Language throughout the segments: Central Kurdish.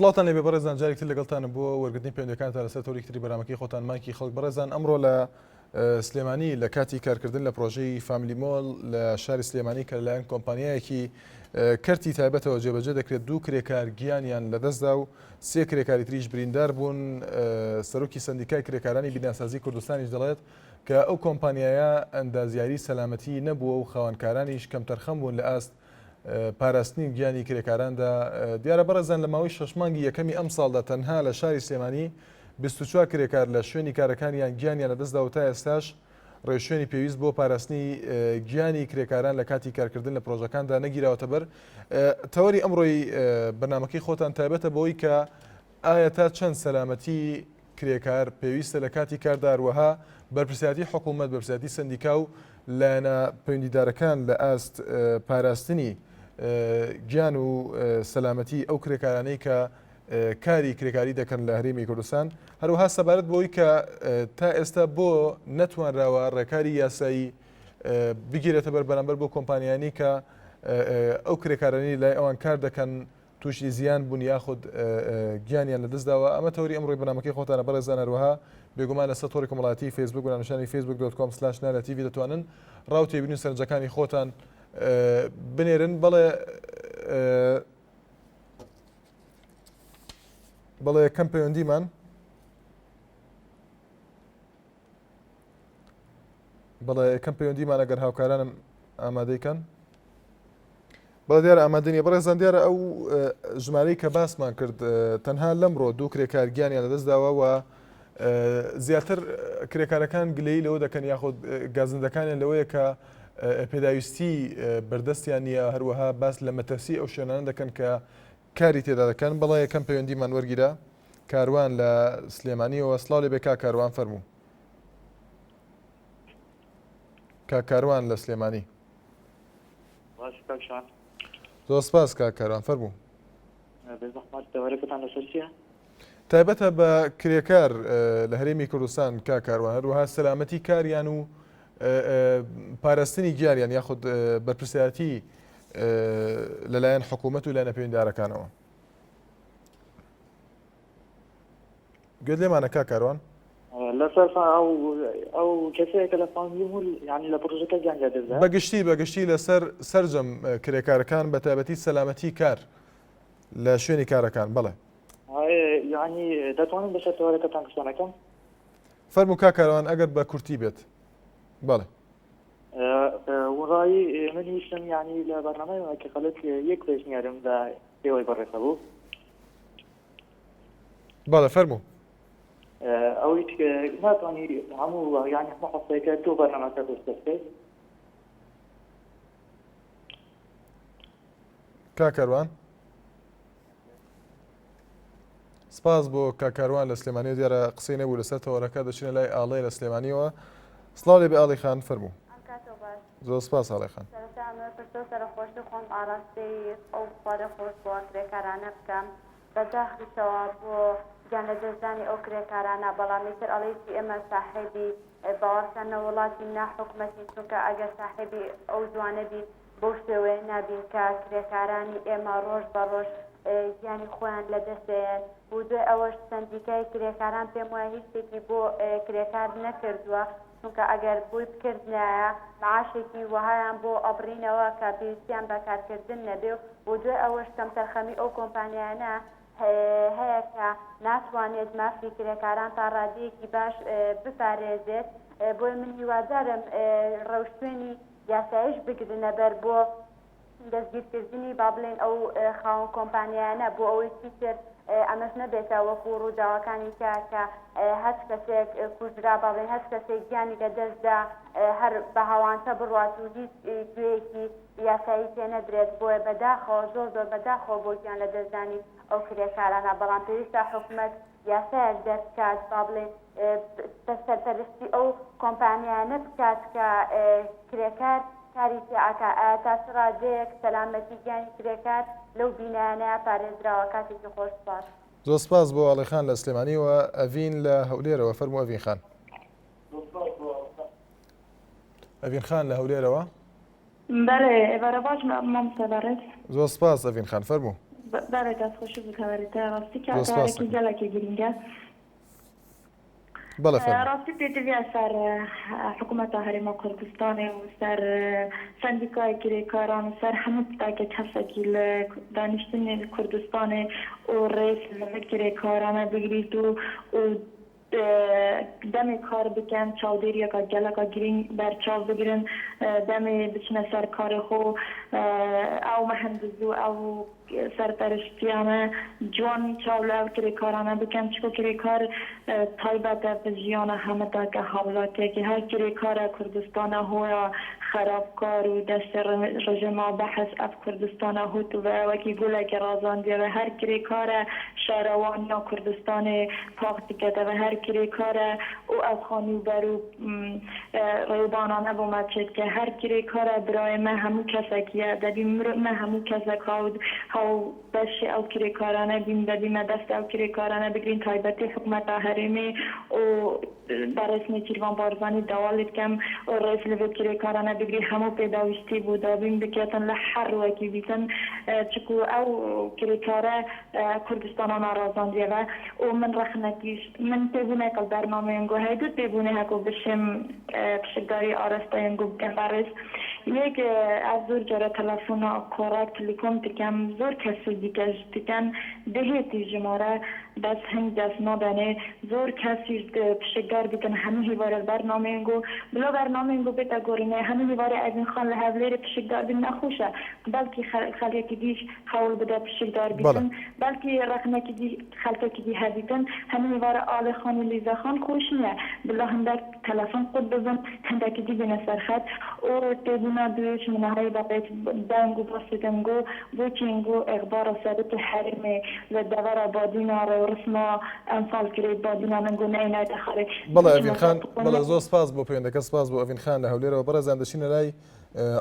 سڵاتان لێ بەڕێزان جارێکتر لەگەڵتانە بۆ وەرگرتنی پەیوەندیەکانتان لەسەر تۆڕێکتری بەرنامەکەی خۆتان مایکی خەڵک بەڕێزان ئەمڕۆ لە سلێمانی لە کاتی کارکردن لە پرۆژەی فامیلی مۆڵ لە شاری سلێمانی کە لەلایەن کۆمپانیایەکی کەرتی تایبەتەوە جێبەجێ دەکرێت 2 کرێکار گیانیان لەدەستدا و 3 کرێکاری تریش بریندار بوون. سەرۆکی سندیکای کرێکارانی بیناسازی کوردستانیش دەڵێت کە ئەو کۆمپانیایە ئەندازیاری سەلامەتی نەبووە و خاوەنکارانیش کەم تەرخەم بوون لە ئاست پاراستنی گیانی کرێکاراندا. دیارە بەڕێزان لە ماوەی 6 مانگی یەکەمی ئەم ساڵدا تەنها لە شاری سلێمانی 24 کرێکار لە شوێنی کارەکانیان گیانیان لەدەستدا و تا ئێستاش ڕێشوێنی پێویست بۆ پاراستنی گیانی کرێکاران لە کاتی کارکردن لە پرۆژەکاندا نەگیراوەتە بەر. تەوەری ئەمڕۆی بەرنامەکەی خۆتان تایبەتە بەوەی کە ئایا تا چەند سەلامەتی کرێکار پێویستە لە کاتی کاردا، هەروەها بەرپرسیاتی حکوومەت، بەرپرسیاتی سندیکا و لایەنە پەیوەندیدارەکان لە ئاست پاراستنی گیان و سەلامەتی ئەو کرێکارانەی کە کاری کرێکاری دەکەن لە هەرێمی کوردستان، هەروەها سەبارەت بۆی کە تا ئێستا بۆ نەتوانراوە ڕێکاری یاسایی بگیرێتە بەرامبەر بۆ کۆمپانیانی کە ئەو کرێکارانی لای ئەوان کار دەکەن تووشی زیان بوون یاخود گیانیان لەدەستداوە. ئەمە تەوری ئەمڕۆی بەرنامەکەی خۆتانە بەڕێزان. هەروەها بێگومان لەسەر تۆڕی کۆمەڵایەتی فیسبوک و ناونیشانی facebook.com/nara.tv دەتوانن ڕاو تێبینی سەرنجەکانی خۆتان بنێرن. بەڵێ یەکەم پەیوەندیمان ئەگەر هاوکارانم ئامادەیکەن. بەڵێ دیارە ئامادەنیە بەڕێزان. دیارە ئەو ژمارەی کە باسمان کرد تەنها لەمڕۆ 2 کرێکار گیانیان لەدەستداوە و زیاتر کرێکارەکان گلەیی لەوە دەکەن یاخود گازندەکانیان لەوەیە کە پێداویستی بەردەستیان نییە، هەروەها باس لە مەترسی ئەو شوێنانە دەکەن کە کاری تێدا دەکەن. بەڵێ یەکەم پەیوەندیمان وەرگیرە کاروان لە سلێمانیەوە. سڵاو لێ بێ کاروان، فەرموو. کاروان لە سلێمانی. زۆر سپاس کاروان، فەرموو. تایبەتە بە کرێکار لە هەرێمی کوردستان کاروان، هەروەها سەلامەتی کاریان و پاراستنی گیانیان یاخود بەرپرسیاتی لەلایەن حکوومەت و لایەنە پەیوەندیدارەکانەوە. گوێت لێمانە کاروان؟ لەسەر ئەو کەسەیە کە لە فامیلی مۆڵ یعنی لە پرۆژەکە گیان لەدەستدا بەگشتی لەسەر سەرجەم کرێکارەکان بە تایبەتی سەلامەتی کار لە شوێنی کارەکان. بەڵێ یعنی دەتوانین بەسەر تەوەرەکەتان قسانەکەم؟ فەرموو کاروان ئەگەر بە کورتی بێت. بەڵێ وڕایی من ویستم یعنی لە بەرنامەیەوە کە خەڵک یەک پێشنیارم لە پێوەی بەڕێسە بوو. بەڵێ فەرموو. ئەوەی ناتوانی هەموو یعنی هەموو حەفتەیەکە تۆ بەرنامەکە دەست بکەیت. کاروان سپاس بۆ کاروان لە سلێمانی. دیارە قسەی نەبوو لەسەر تەوەرەکە، دەچینە لای ئاڵەی لە سلێمانیەوە. سڵاو لێ بێ ئاڵی خان، فەرموو. زۆر سپاس ئاڵی خان. سەرخۆشی خۆم ئاڕاستی ئەو خۆرە خۆش بۆ کرێکارانە بکەم بەداخلیشەوە بۆ گیان لەدەستدانی ئەو کرێکارانە. بەڵامی تر ئەڵێکی ئێمە ساحێبی باوەڕکردنە وڵاتی ناحکومەتی، چونکە ئەگەر ساحێبی ئەو جوانەبی بۆ شێوەیە نابین کە کرێکارانی ئێمە ڕۆژ بە ڕۆژ گیانی خۆیان لەدەستێن. بۆ دوای ئەوەش سندیکای کرێکاران پێم وایە هیچ شتێکی بۆ کرێکار نەکردووە، چونکە ئەگەر بووی بکردنایە معاشێکی وەهایان بۆ ئەبڕینەوە کە پێویستیان بە کارکردن نەبێ. بۆ دوای ئەوەش کەم تەرخەمی ئەو کۆمپانیانە هەیە کە ناتوانێت مافی کرێکاران تا ڕادەیەکی باش بپارێزێت. بۆی من هیوادارم ڕەوشتوێنی یاسایش بگرنە بەر بۆ دەستگیرکردنی با بڵێن ئەو خاوەن کۆمپانیانە، بۆ ئەوەی چیتر ئەمەش نەبێتە وەکو ڕووداوەکانی کە هەر کەسێک کوژرا با بڵێن هەر کەسێک گیانی لەدەستدا هەر بە هاوانتە بڕوات و هیچ گوێیەکی یاسایی پێ نەدرێت. بۆیە بەداخەوە زۆر بەداخەوە بۆ گیان لەدەستدانی ئەو کرێکارانە. بەڵام پێویستە حکوومەت یاسایەک دەستکات با بڵێن سەرپەرستی ئەو کۆمپانیانە بکات کە کرێکار کاری تێعاکە. تا چ ڕادەیەک سەلامەتی گیانی کرێکار لەو بینایانەیە پارێزراوە. کاتێکی خۆش سپاس. زۆر سپاس بۆ ئاڵی خان لە سلێمانیەوە. ئەڤین لە هەولێرەوە، فەرموو ئەڤین خان. ئەڤین خان لە هەولێرەوە. بەڵێ ئێوارە باش مام سەبارەت. زۆر سپاس ئەڤین خان، فەرموو. بله دست خوش بکەوەریتە ڕاستی کە دەست کارێکی باسە. گەلێکی گرینگە بەڵێ فەرموو. راستی پێدەویە سەر حکوومەتە هەرێما کوردستانی و سەر سندیکای کرێکاران و سەر هەموو پتاکە هەسەکی لە دانیشتنی کوردستانی و ڕێز لەمە کرێکارانە بگریت و دەمێ کار بکەن چاودێریەکە گەلەکە گرنگ بەرچاو بگرن دەمێ بچنە سەر کارێ خۆ ئەو مەهندز و ئەو سەرپەرشتیانە جوانی چاو لە ئەو کرێکارانە بکەن چکۆ کرێکار تایبەتە بە ژیانە هەمەدا کە هاوڵاتێکی هەر کرێکارە کوردستانە هۆیە خرابکار و دەستە ڕژێما بەحەس ئەف کوردستانە هوت و بەوەکی گولێکی ڕازاندیەوە هەر کرێکارە شارەوانیا کوردستانی پاق دکەتەوە هەر کرێکارە و ئەفخانی و بەر و ڕێبانانە بۆ مەچێت کە هەر کرێکارە برای مە هەموو کەسێکیە دەبی مە هەموو کەسێک هەو بەشی ئەو کرێکارانە بین دەبیمە دەست ئەو کرێکارانە بگرین تایبەتی حکوومەتە هەرێمی و بەڕێسمی چیروان بارزانانی داواڵی بکەم و ڕێز لەوێ کرێکارانە بگری هەموو پێداویستی بوو دابین بکێتن لە هەروەکی بیتن چکو ئەو کرێکارە کوردستانە ڕازاندیەوە و من ڕەخنەتیش من پێبوونێکەڵ بەرنامەیەنگۆ هەیدوو پێبوونێ هەکو بشم پشتداری ئاراستەیەنگۆ بکەم بەڕێز یەک ئەز زۆر جارە تەلەفۆنە کۆڕات تەلیکۆم دکەم زۆر کەسی دیکەش دکەن دەهێتی ژمارە بەس هەنگ دەست نادەنێ زۆر کەسیش پشتگار بکەن هەموو هیوارە بەرنامەیەنگۆ بلا بەرنامەیەنگۆ بێتە گۆڕینێ هەموو هیوارە ئەڤین خان لە هەولێرە پشتگار بن نەخۆشە بەڵکی خەڵێکی دیش هەوڵ بدە پشتگار بیتن بەڵکی ڕەقمێکی دی خەڵکێکی دی هەبیتن هەموو هیوارە ئاڵێ خان و لیزە خان خۆش نییە بلا هەندێک تەلەفۆن قوت بزن هەندێکی دی بینە سەرخەت و تێبوونا دوێش مناهەیە بەقێت دەنگو بەسیدەنگۆ بۆچینگۆ ئەخبارە سەرەت هەرێمێ لە دەوەرە بادینا ڕێوڕسما ئەمساڵ کرێت بادینا نەنگۆ نەینایتە خەڵێک بەڵێ ئەڤین خان بەڵێ زۆر سپاس بۆ پەیوەندەکە سپاس بۆ ئەڤین خان لە هەولێرەوە بەڕێزان دەچینە لای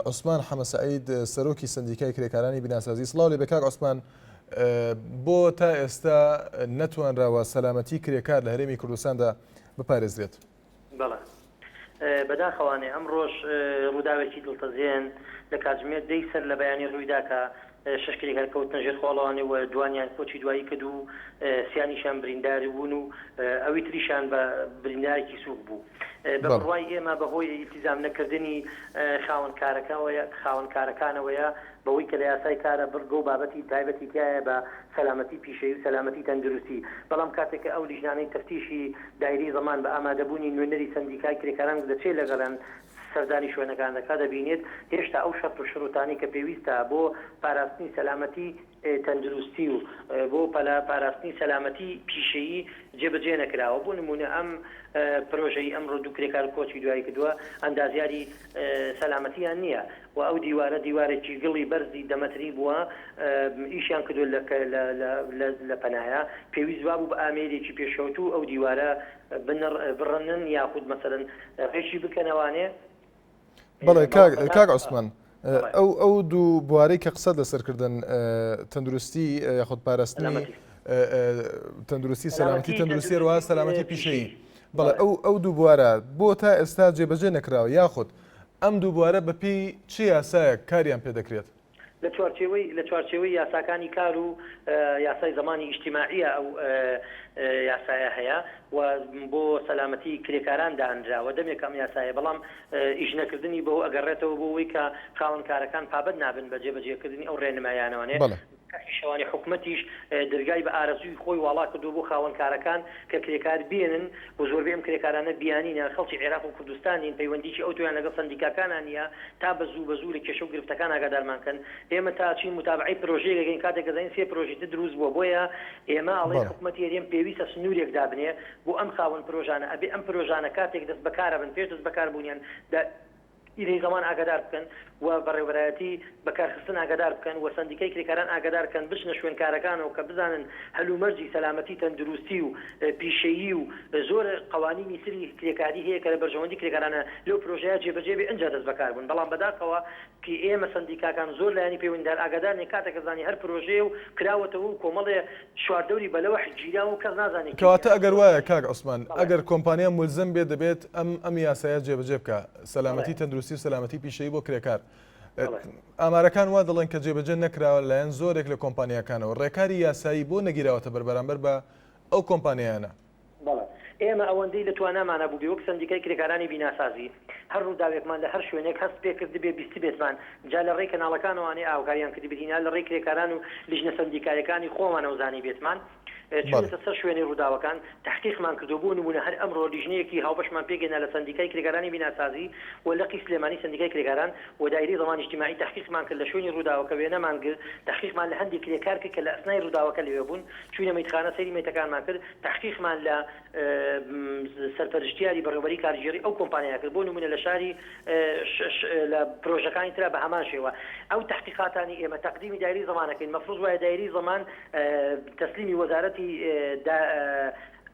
عوسمان حەمە سەعید سەرۆکی سندیکای کرێکارانی بیناسازی سڵاو لێ بێ کاک عوسمان بۆ تا ئێستا نەتوانراوە سەلامەتی کرێکار لە هەرێمی کوردستاندا بپارێزرێت بەڵێ بەداخەوانێ ئەم ڕۆژ ڕووداوێکی دڵتەزیێن لە کاتژمێر دەی سەر لە بەیانی ڕوویداکە شش کرێکار کەوتنە ژێر خۆڵەوانی و دوانیان کۆچی دوایی کرد و سیانیشان برینداری بوون و ئەوی تریشان بە بریندارێکی سووک بوو بە بڕوای ئێمە بەهۆی ئیلتیزام نەکردنی خاوەنکارەکانەوەیە بەوەی کە لە یاسای کارە بڕگە و بابەتی تایبەتی تایە بە سەلامەتی پیشەوی و سەلامەتی تەندروستی بەڵام کاتێککە ئەو لیژنانەی تەفتیشی دایرەی زەمان بە ئامادەبوونی نوێنەری سندیکای کرێکاران دەچێت لەگەڵەن سەردانی شوێنەکانەکە دەبینێت هێشتا ئەو شەرط و شروتانی کە پێویستە بۆ پاراستنی سەلامەتی تەندروستی و بۆ پاراستنی سەلامەتی پیشەیی جێبەجێ نەکراوە بۆ نمونە ئەم پرۆژەی ئەمڕۆ دوو کرێکار کۆچی دوایی کردووە ئەندازیاری سەلامەتیان نییە و ئەو دیوارێکی گڵی بەرزی دەمەتری بووە ئیشیان کردو لە پەنایە پێویست بوو بە ئامێرێکی پێشەوتو ئەو دیوارە بڕنن یاخود مەسەرەن ڕێشی بکەنەوانێ بەڵێ کاک عوسمان ئەو دوو بوارەی کە قسە لەسەرکردن تەندروستی یاخود پاراستنی تەندروستی سەلامەتی تەندروستی ڕوا سەلامەتی پیشەیی بەڵێ ئەو دوو بوارە بۆ تا ئێستا جێبەجێ نەکراوە یاخود ئەم دوو بوارە بەپی چی یاسایە کاریان پێ دەکرێت لە چوارچێوەی یاساکانی کار و یاسای زمانی ئیجتیماعیە ئەو یاسایە هەیە و بۆ سەلامەتی کرێکاران دانراوە دەمێک ئەم یاسایە بەڵام ئیش نەکردنی بۆ ئەگەڕێتەوە بۆ ئەوەی کە خاوەنکارەکان پابەت نابن بە جێبەجێکردنی ئەو ڕێنمایانەوەنێ شەوانی حکومەتیش دەرگای بە ئارەزووی خۆی واڵا کردو بۆ خاوەنکارەکان کە کرێکار بێنن و زۆربەی ئەم کرێکارانە بیانینە خەڵکی عێراق و کوردستانین پەیوەندیی ئەو تویان لەگەڵ سندیکاکانان نیە تا بەزوو لە کێشە و گرفتەکان ئاگادارمانکەن ئێمە تا چین متابعی پرۆژەیەکەین کاتێک کە زین سێ پرۆژێت دروست بووە بۆیە ئێمە ئەڵێ حکومەتی هەرێم پێویستە سنوورێک دابنێ بۆ ئەم خاوەن پرۆژانە ئەبێ ئەم پرۆژانە کاتێک دەست بەکارە بن پێش دەست بەکاربوونیان ئیرەی زەمان ئاگادار بکەن و بەڕێوەبەرایەتی بەکارخستن ئاگادار بکەن و سندیکای کرێکاران ئاگادار بکەن بچنە شوێنکارەکانەوە کە بزانن هەلومەرجی سەلامەتی تەندروستی و پیشەیی و زۆر قوانینی سری کرێکاری هەیە کە لە بەرژەوەندی کرێکارانە لەو پرۆژەیە جێبەجێ بێ ئەنجا دەست بەکار بوون بەڵام بەداخەوە کە ئێمە سندیکاکان زۆر لایەنی پەیوەندیدار ئاگادارنێ کاتێک کە زانی هەر پرۆژەیە و کراوەتەوە و کۆمەڵێ شواردەوری بەلەوە حجیرا و کەس نازانێت کەواتە ئەگەر وایە کاک عوسمان ئەگەر کۆمپانیا مولزم بێت دەبێت ئەم یاسایە جێبەجێ بکە سەلامەتی تەندروستی و سەلامەتی پیشەیی بۆ کرێکار ئامارەکان وا دەڵێن کە جێبەجێ نەکراوە لایەن زۆرێک لە کۆمپانیەکانەوە ڕێکاری یاسایی بۆ نەگیراوەتە بەرامبەر بە ئەو کۆمپانیانە. ئێمە ئەوەندەی لە توانامانە بوو بێ وەک سندیکای کرێکارانی بیناسازی هەر ڕووداوێکمان لە هەر شوێنێک هەست پێ کرد بێ بیستی بێتمان جا لە ڕێی کەناڵەکانەوەی ئاوکاریان کردی بینیا لە ڕێی کرێکاران و لیژنە سندیکایەکانی خۆمان ئەوزانی بێتمان چونتە سەر شوێنی ڕووداوەکان تحقیقمان کردو بوو نمونە هەر ئەمڕۆ لیژنەیەکی هاوبەشمان پێگەینا لە سندیکای کرێکارانی بیناسازی و لەقی سلێمانی سندیکای کرێکاران و دایری زەمانی اجتماعی تحقیقمان کرد لە شوێنی ڕووداوەکە وێنەمان کرد تحقیقمان لە هەندێک کرێکار کرد کە لە ئەسنای ڕووداوەکە لەوێ بوون چوونە مەیتخانە سەیری مەیتەکانمان کرد تحقیقمان لە سەرپەرشتیاری بەڕێوەبەری کارژێری ئەو کۆمپانیا کرد بۆ نمونە لە شاری لە پرۆژەکانی ترا بە هەمان شێوە ئەو تحقیقاتانی ئێمە تەقدیمی دایری زەمانەکەین مەفروض وایە دایری زەمان تەسلیمی وەزارەتی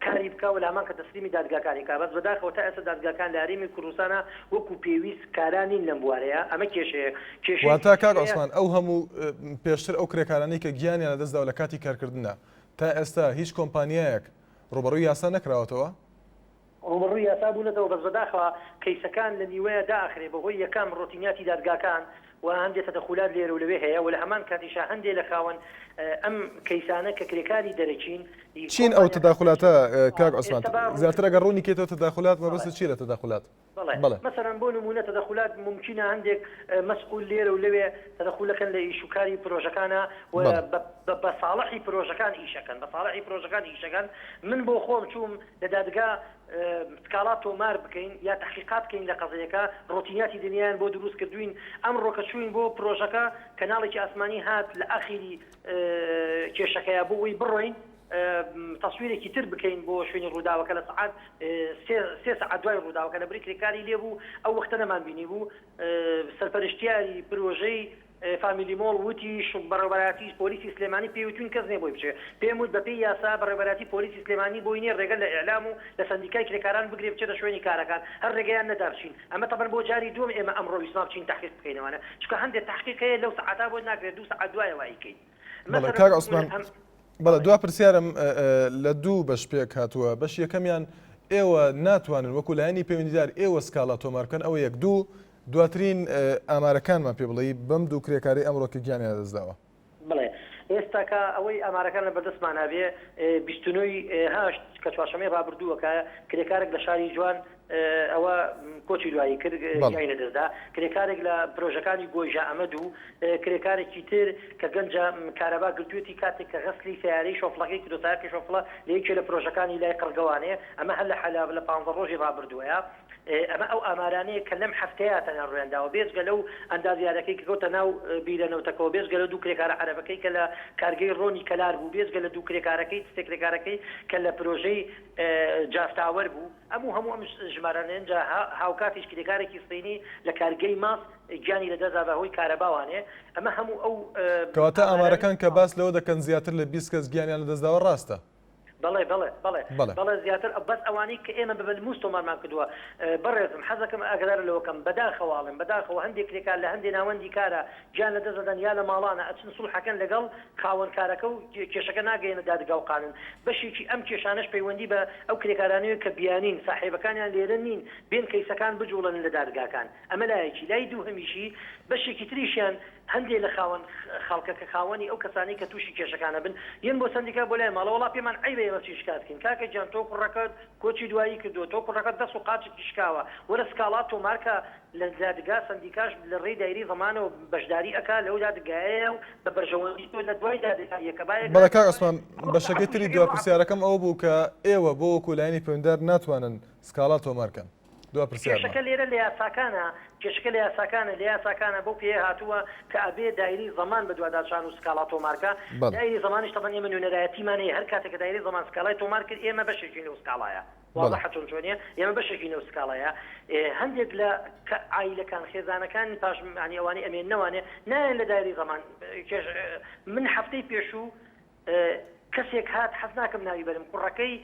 کاری بکە و لامان کە تەسلیمی دادگاکانی کا بەس بەداخەوە تا ئێستا دادگاکان لە هەرێمی کوردستانە وەکو پێویست کارانین لەم بوارەیە ئەمە کێشەیە واتە کاک عوسمان ئەو هەموو پێشتر ئەو کرێکارانەی کە گیانیان لەدەستدا لە کاتی کارکردنە تا ئێستا هیچ کۆمپانیایەک ڕوبەڕووی یاسا نەکراوەتەوە؟ ڕوبەڕووی یاسا بوونەتەوە بەس بەداخەوە کەیسەکان لە نیوەیە داخرێ بەهۆی یەکەم ڕۆتینیاتی دادگاکان و هەندێک تەدەخولات لێرە و لەوێ هەیە و لە هەمان کاتیشا هەندێک لە خاوەن ئەم کەیسانە کە کرێکاری دەرەچین چین ئەو تەداخولاتە کاک عوسمان زیاتر ئەگەر ڕوونی کێتەوە تەداخولات مەبەستە چی لە تەداخولات؟ مثلا بۆ نمونە تەدەخولات ممکنە هەندێک مەسئول لێرە و لەوێ تەدەخولەکەن لە ئیشوکاری پرۆژەکانە و بە ساڵحی پرۆژەکان ئیشەکەن بە ساڵحی پرۆژەکان ئیشەکەن من بۆ خۆم چووم لە دادگا سکاڵات تۆمار بکەین یا تحقیقات بکەین لە قەزەیەکە ڕۆتینیاتی دنیایان بۆ دروست کردوین ئەم ڕۆکە چوین بۆ پرۆژەکە کەناڵێکی ئاسمانی هات لە ئاخیری کێشەکەیە بۆ ئەوی بڕۆین تەسویرێکی تر بکەین بۆ شوێنی ڕووداوەکە لە سعات 3 ساعت دوای ڕووداوەکە لەبری کرێکاری لێ بوو ئەو وەختە نەمان بینی بوو سەرپەرشتیاری پرۆژەی فامیلی مۆڵ وتی بەڕێوەبەراتی پۆلیسی سلێمانی پێوتون کەس نێ بۆی بچێ پێم وت بەپێی یاسا بەڕێوەبەراتی پۆلیسی سلێمانی بۆی نیە ڕێگە لە ئیعلام و لە سندیکای کرێکاران بگرێ بچێتە شوێنی کارەکان هەر ڕێگەیان نەدابچین ئەمە تەبەن بۆ جاری دووەم ئێمە ئەمڕۆ ویسما بچین تحقیق بکەینەوەنە چونکە هەندێک تحقیق هەیە لەو سەعاتا بۆ ناکرێت 2 ساعت دوایە وایکەین کاک عوسمان بەڵێ دوا پرسیارم لە دوو بەش پێک هاتووە بەش یەکەمیان ئێوە ناتوانن وەکو لایەنی پەیوەندیدار ئێوە سکاڵا تۆمارکەن ئەوە یەک دوو دواترین ئامارەکانمان پێ بڵێ بەم دوو کرێکاری ئەمڕۆکە گیانیان دەستداوە. بڵێ ئێستاکە ئەوەی ئامارەکان لە بەردەستمانە بێ 29 کە چوارشەمەی ڕابردووەکە کرێکارێک لە شاری جوان ئەوە کۆچی دوایی کرد گیانی لەدەستدا کرێکارێک لە پرۆژەکانی گۆیژە ئەمەد و کرێکارێکی تر کە گەنجە کارەبا گرتوێتی کاتێک کە غەسلی سیارەی شۆفڵەکەی کردوتایەکی شۆفڵە لە یەکێ لە پرۆژەکانی لای قەرگەوانەیە ئەمە هەر لە حەلاب لە 15 ڕۆژی ڕابردووەیە ئەمە ئەو ئامارانەیە کە لەم هەفتەیە تەنان ڕوێنداوە بێجگە لەو ئەندازیارەکەی کە کەوتە ناو بیرەنەوتەکەەوە بێجگە لە دوو کرێکارە عەرەبەکەی کە لە کارگەی ڕۆنی کەلار بوو بێجگە لە دوو کرێکارەکەی سێ کرێکارەکەی کە لە پرۆژەی جافتاوەر بوو هەموو ئەم ژمارانێنجا هاوکاتیش کرێکارێکی سپەینی لە کارگەی ماس گیانی لەدەسدا بەهۆی کارەباوانێ ئەمە هەموو ئەو کەواتە ئامارەکان کە باس لەوە دەکەن زیاتر لە 20 کەس گیانیان لەدەستداوە ڕاستە؟ بەڵێ زیاتر بەس ئەوانەی کە ئێمە بەبەلموس تۆمارمان کردووە بەڕێزم حەزەکەم ئەگەدار لەوەکەم بەداخەواڵم بەداخەوە هەندێک کرێکار لە هەندێک ناوەندی کارە گیان لەدەستدەدەن یا لە ماڵانە ئەچن سوڵحەکەن لەگەڵ خاوەنکارەکە و کێشەکە ناگەێنە دادگا و قانون بەشێکی ئەم کێشانەش پەیوەندی بە ئەو کرێکارانەیە کە بیانین ساحێبەکانیان لێرە نین بێن کەیسەکان بجوڵن لە دادگاکان ئەمە لایەکی لای دوو هەمیشی بەشێکی تریشیان هەندێک لە خاوەن خەڵکەکە خاوەنی ئەو کەسانی کە تووشی کێشەکانە بن یەن بۆ سندیکا بۆ لای ماڵە وڵا پێمان عیبە ئێمە چی شکاتکەین کاکە گیان تۆ کوڕەکەت کۆچی دوایی کردو تۆ کوڕەکەت دەست و قاچێکی شکاوە وەرە سکاڵات تۆمارکە لە دادگا سندیکاش لە ڕێی دایری زەمانەوە بەشداری ئەکا لەو دادگایە و بە بەرژەوەندی تۆ لە دوای دادگایەکە بەڵێ کاک عوسمان بەشەکەی تری دوا پرسیارەکەم ئەوە بوو کە ئێوە بۆ وەکو لایەنی پەیوەندیدار ناتوانن سکاڵات تۆمارکەن دوا پرسیارمان کێشەکە لێرە لە یاساکانە کێشەکە لە یاساکانە بۆ پێ هاتووە کە ئەبێ دایری زەمان بە دوواداچان و سکاڵا تۆمارکە دایری زەمانیش تەبەن ئێمە نوێنەرایەتیمانەیە هەر کاتێک کە دایری زەمان سکاڵای تۆمار کرد ئێمە بەشێکی نێو سکاڵایە واضحە چۆنیە ئێمە بەشێکی نێو سکاڵایە هەندێک لە عایلەکان خێزانەکان پاش عنی ئەوانەی ئەمێن نەوانێ نایەن لە دایری زەمان من هەفتەی پێشوو کەسێک هات حەز ناکەم ناوی بەرم کوڕەکەی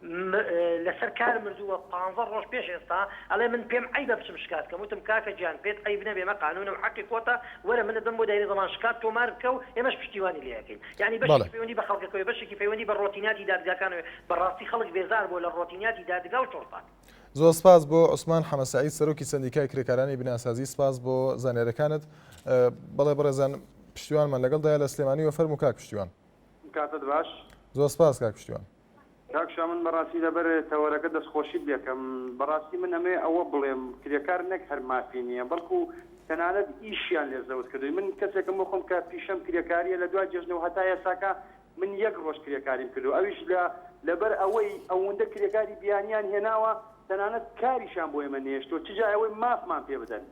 لەسەر کار مردووە 15 ڕۆژ پێش ئێستا ئەڵێ من پێم عیبە بچم شکاتکەم وتم کاکە گیان پێت عیب نەبێ ئێمە قانونە و حەقی کۆتە وەرە منە دەم بۆ دایری زەمان شکات تۆمار بکە و ئێمەش پشتیوانی لێ یەکەین یعنی بەشێکی پەیوەندی بە خەڵکەکەوێ بەشێکی پەیوەندی بە ڕۆتیناتی دادگاکانەوێ بەڕاستی خەڵک بێزار بۆ لە ڕۆتیناتی دادگا و چۆرتان زۆر سپاس بۆ عوسمان حەمەسعید سەرۆکی سەندیکای کرێکارانی بیناسازی. سپاس بۆ زانیاریەکانت. بەڵێ بەڕێزان پشتیوانمان لەگەڵدایە لە سلێمانی و فەرموو کاک پشتیوان. کاتت باش. زۆر سپاس کاک پشتیوان. کاکشا من بەڕاستی لەبەر تەوەرەکە دەستخۆشی بێکم بەڕاستی من ئەمێ ئەوە بڵێم کرێکار نەک هەر مافی نییە بەڵکو تەنانەت ئیشیان لێ زەوت کردووی من کەسێکم بۆ خۆم کە پیشەم کرێکاریە لە دوای جێژنەوە هەتا ئێساکە من یەک ڕۆژ کرێکاریم کردو ئەویش لەبەر ئەوەی ئەوەندە کرێکاری بیانیان هێناوە تەنانەت کاریشان بۆ ئێمە نێشتۆ چجا ئەوەی مافمان پێ بدەن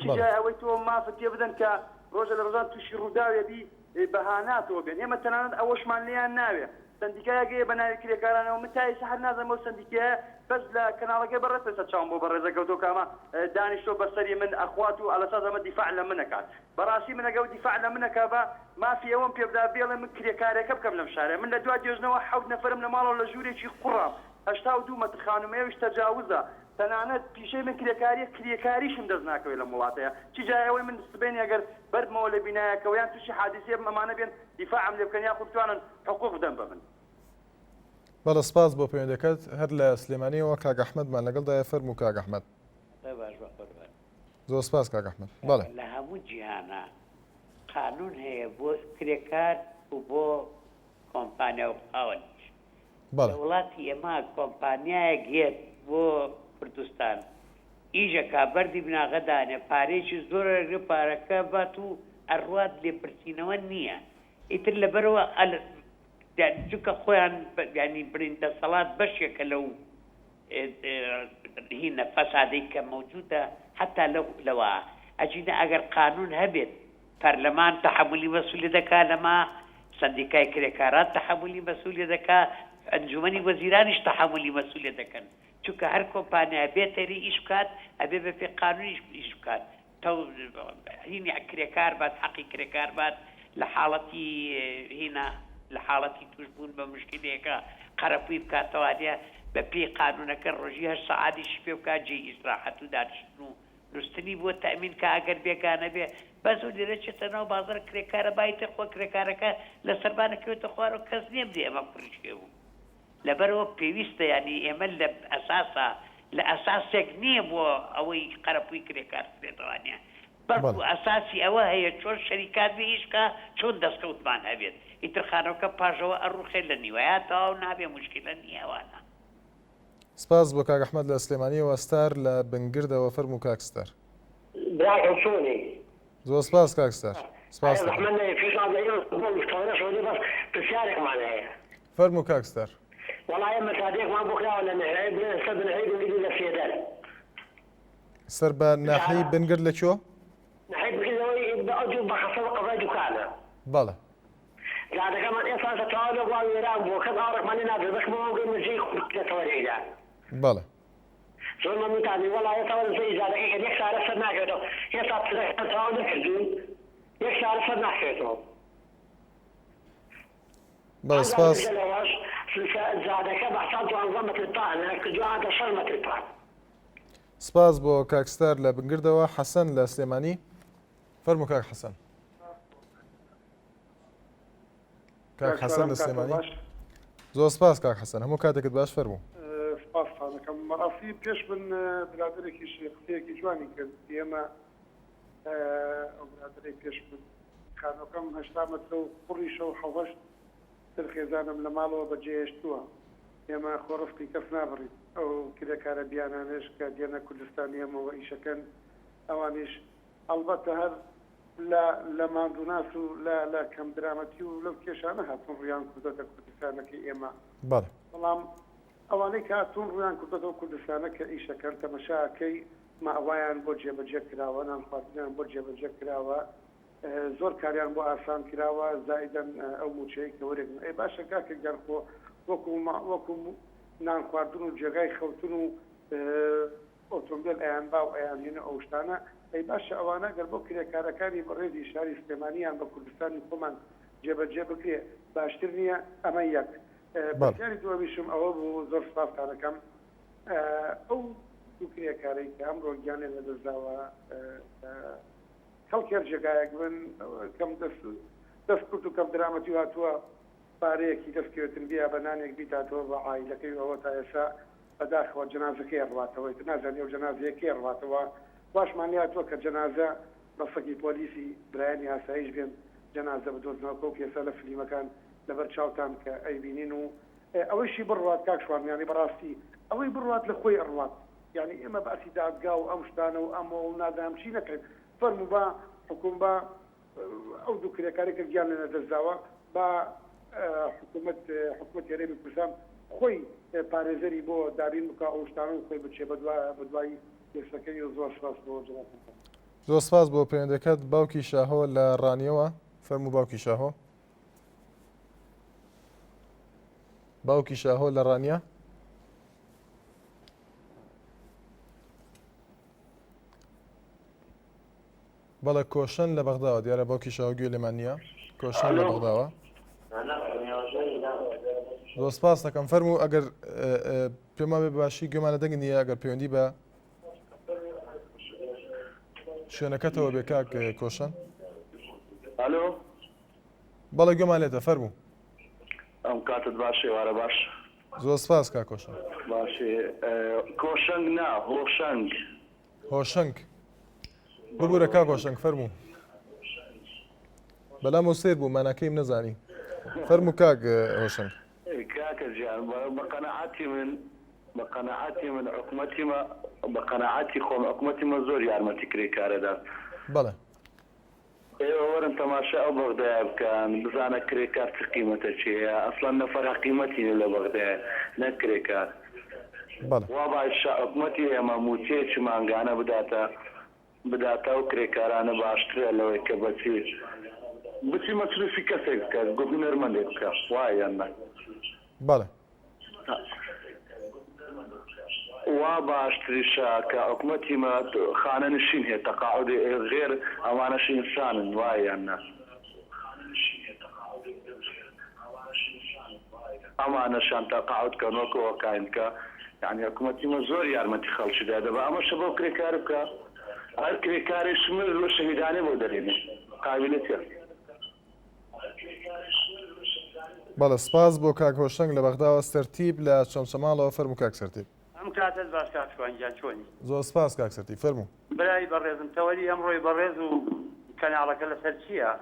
چجا ئەوەی تۆ مافت پێ بدەن کە ڕۆژە لە ڕۆژان تووشی ڕووداوێبی بەهاناتەوە بێن ئێمە تەنانەت ئەوەشمان لێیان ناوێ سندیکایەکەیە بە ناوی کرێکارانەوە من تا ئێستا هەر نازانم ئەو سندیکەیە بەس لە کەناڵەکەی بەڕێز پێسە چاوم بۆ بەڕێزە کەوتۆ کامە دانیشتۆ بەسەری من ئەخوات و ئەلەساز ئەمە دیفاع لە منەکات بەڕاستی من ئەگەڵ دیفاع لە منەکە بە مافی ئەوەم پێ بدا بێڵێ من کرێکارێکە بکەم لەم شارێ من لە دوای دێژنەوە 7 نەفەرم لە ماڵەوە لە ژوورێکی قوڕام 82 مەتر خانومەیەویش تەجاوزە تەنانەت پیشەی من کرێکاریشم دەست ناکەوێت لە وڵاتەیە چی جایەوەی من سبێنی ئەگەر بەردمەوە لە بینایەکەوە یان تووشی حادیسێ ئەمانە بێن دیفاعم لێ بکەن یا خۆ بتوانن حقوق بدەن بە من. بەڵە سپاس بۆ پەیوەندەکەت. هەر لە سلێمانیەوە کاک ئەحمەدمان لەگەڵدایە فەرموو کاک ئەحمەد. زۆر سپاس کاک ئەحمەد. بەڵێ لە هەموو جیهانە قانون هەیە بۆ کرێکار و بۆ کۆمپانیا و خاوەنیش. لە وڵاتی ئێمە کۆمپانیایەک هێت بۆ کوردستان ئیژەکە بەردی بناغەدانێ پارێکی زۆر پارەکە بات و ئەڕوات لێپرسینەوە نییە ئیتر لەبەرەوە چونکە خۆیان ینی بریندە سەڵات بەشێکە لەو هینە فەسادەی کە مەوجودە حتا لەوە ئەجینە ئەگەر قانون هەبێت پەرلەمان تەحمولی مەسئولی دەکا لەما سندیکای کرێکاران تەحمولی مەسئولی دەکا ئەنجومەنی وەزیرانیش تەحمولی مەسئولی دەکەن چونکە هەر کۆمپانیا بێتەری ئیش بکات ئەبێ بە پێ قانونیش ئیش بکات هینی کرێکار بات حەقی کرێکار بات لە حاڵەتی هینە لە حاڵەتی توشبوون بە مشکلەیەەکە قەرەپوی بکاتەوانە بە پێی قانونەکە ڕۆژی 8 سەعاتیش پێ بکات جێ ئیسراحەت و دانیشتن و نووسنی بۆ تەمین کە ئەگەر بێگانە بێ بەس و لێرە چێتەنەوە بازار کرێکارە بایتە خۆ کرێکارەکە لە سەربانەکەوێتە خوارەوە کەس نییە بدێ ئەمە کوڕیشێ بوو لەبەرەوە پێویستە ینی ئێمە لە ئەساسا لە ئەساسێک نییە بۆ ئەوەی قەرەپوی کرێکار بێتەوانە بەڵکو ئەساسی ئەوە هەیە چۆن شەریکات بێ ئیشکە چۆن دەستکەوتمان هەبێت ئیترخانەوەکە پاژەوە ئەڕوخێ لە نیوەیەتەوە و نابێ مشکلە نییەوانە. سپاس بۆ کاک ئەحمەد لە سلێمانیەوە ستار لە بنگردەوە فەرموو کاک ستار. زۆر سپاس کاک ستار. سپاس فەرموو کاک ستار. والله مسادێکمان بۆ کراوە لە نەهێ سەر بنەهەی بنگردی لە فێدەر سەر بە ناحەی بنگرد لەکوێ؟ ناحەی بنگردەوەی بەعەجو بە خەسەر قەبای دوکانە. بەڵێ. جادەکەمان ئێستا تەواو لە بڵاو وێران بووە کەس ئاڕێکمانی نادرێت بەشمەوە گەی مژەی لەتەوە لێیدا. بەڵێ. زۆر مەمنونتانی وەڵا ئێستا وەرزەی جادەکەی کە یەک سارە سەر ناکەوێتەوە ئێستا پزەکان تەواو نەکردوون یەک سارە سەر ناکەوێتەوە. بەڵێ سپاس. زادەکە بە 12 مەتر پانە کردووانە 6 مەتر پان. سپاس بۆ کاکستار لە بنگردەوە. حەسەن لە سلێمانی فەرموو کاک حەسەن. کاک حەسەن لە سلێمانی. زۆر سپاس کاک حەسەن هەموو کاتێکت باش فەرموو. سپاسانەکەم بەڕاستی پێش من برادێکی قسەیەکی جوانی کرد ئێمە ئەو برادێک پێش من خانەکەم 8 مەتر و قوڕیشە و حەوەشت خێزانم لە ماڵەوە بەجێهێشتووە ئێمە خۆڕفتی کەس نابڕیت ئەو کرێکارە بیانانش کە دێنە کوردستانی ئەمەوە ئیشەکەن ئەوانیش ئەڵبەتە هەر لە ماندوناس و لە کەم درامەتی و لەو کێشانە هاتوون ڕویان کوردەتە کوردستانەکەی ئێمە بەڵام ئەوانەی کە هاتوون ڕویان کوردەتەوە کوردستانە کە ئیشەکەن تەمەشاکەی ماوایان بۆ جێبەجێ کراوە نان خواردنیان بۆ جێبەجێ کراوە زۆر کاریان بۆ ئاسان کراوە زائیدەن ئەو موچەیە کە وەرێگن ئەی باشە کاکە گەرخۆ وەکو نان خواردن و جێگای خەوتن و ئۆتۆمبیل ئەیان با و ئەیان هێنە ئەو شتانە ئەی باشە ئەوانە گەر بۆ کرێکارەکانی بەڕێزی شاری سلێمانیان بە کوردستانی خۆمان جێبەجێ بکرێ باشتر نییە ئەمە یەک. بەکاری دووەمیشم ئەوە بوو زۆر سپاسانەکەم ئەو دوو کرێکارەی کە ئەمڕۆ گیانێ لەدەستداوە خەڵکێر جێگایەک بن کەم دەست کورت و کەم درامەتی و هاتووە پارەیەکی دەستکەوێتن بیا بە نانێک بیتاتەوە بە عایلەکەی ئەوە تا ئێستا بەداخەوە جەنازەکەی ڕاتەوەی نازانانی ئەو جەنازەیەکێ ڕاتەوە باشمانیاتوە کە جەنازە بەسەکی پۆلیسی برایانی ئاسایش بێن جەنازە بدۆزنەوە و کێسە لە فلیمەکان لەبەر چاوتان کە ئەیبینین و ئەوەیشی بڕات کاکشوانیانی بەڕاستی ئەوەی بڕات لە خۆی ئەڕات یعنی ئێمە باسی دادگا و ئەم شتانە و ئەمە و نادام چی نەکرد فەرموو بە حکوم بە ئەو دوو کرێکارێکە گیان لە نەدەستاوە بە حکومەت هێرێمی کوردستان خۆی پارێزەری بۆ دابین بکە ئەو شتانە و خۆی بچێ بە دوای کێسەکەی و زۆر سپاس بۆ جەنابەت. زۆر سپاس بۆ پەیوەندەکەت. باوکی شاهۆ لە ڕانیەوە فەرموو باوکی شاهۆ. باوکی شاهۆ لە ڕانیە. بەڵێ کۆشن لە بەغداوە دیارە باوکی شاهۆ گوێ لێمان نییە. کۆشن لە بەغداوە. زۆر سپاس دەکەم. فەرموو ئەگەر پێما بێ باشی گوێمانە دەنگنیە ئەگەر پەیوەندی بە شوێنەکەتەوە بێ کاک کۆشن. ئەلۆ بەڵێ گوێمان لێتە فەرموو. ئەم کاتت باشێ وارە باش. زۆر سپاس کا کۆشن. باشێ کۆشنگ نا هۆشنگ. هۆشنگ ببوورە کا کۆشنگ فەرموو. بەلام و سێر بوو ماناکەیم نەزانی. فەرموو کاک هۆشنگ. کاکە گیان بە قەنەعەتی من حکومەتیمە بە قەنەعەتی خۆم حکومەتیمە زۆر یارمەتی کرێکارەدا. بەڵێ. ئێوە وەرن تەماشا ئەو بەغدایە بکەن بزانە کرێکار چ قیمەتە چیە ئەسڵەن نەفەر حەقیمەتی لە بەغدایە نەک کرێکار. بەڵێ. وا باش حکومەتی ئێمە موچەیەکی مانگانە بداتە و کرێکارانە باشترە لەوەی کە بچی مەصرفی کەسێک بکە گۆڤنەرمەندێک بکە وایە یان نە. بەڵێ. وا باشتریشە کە حکومەتیمە خانە نشین هەیە تەقاعودی غێر ئەوانەش ئینسانن وایە یان نە. ئەمانەشان تەقاعودکەن وەکەوە کاین کە یعنی حکومەتیمە زۆر یارمەتی خەڵکیدا دەبا ئەمەشە بۆ کرێکار بکە هەر کرێکاری شمر بۆ شەهیدانێ بۆ دەرێنێ قابلێتە. بەڵێ سپاس بۆ کاک هۆشنگ لە بەغداوە. سەرتیب لە چەمچەماڵەوە فەرموو کاک سەرتیب. ئەم کاتت باش کاکشوانیان چۆنی؟ زۆر سپاس کاک سەرتیب فەرموو. برای بەڕێزم تەوەری ئەمڕۆی بەڕێز و کەناڵەکە لەسەر چییە؟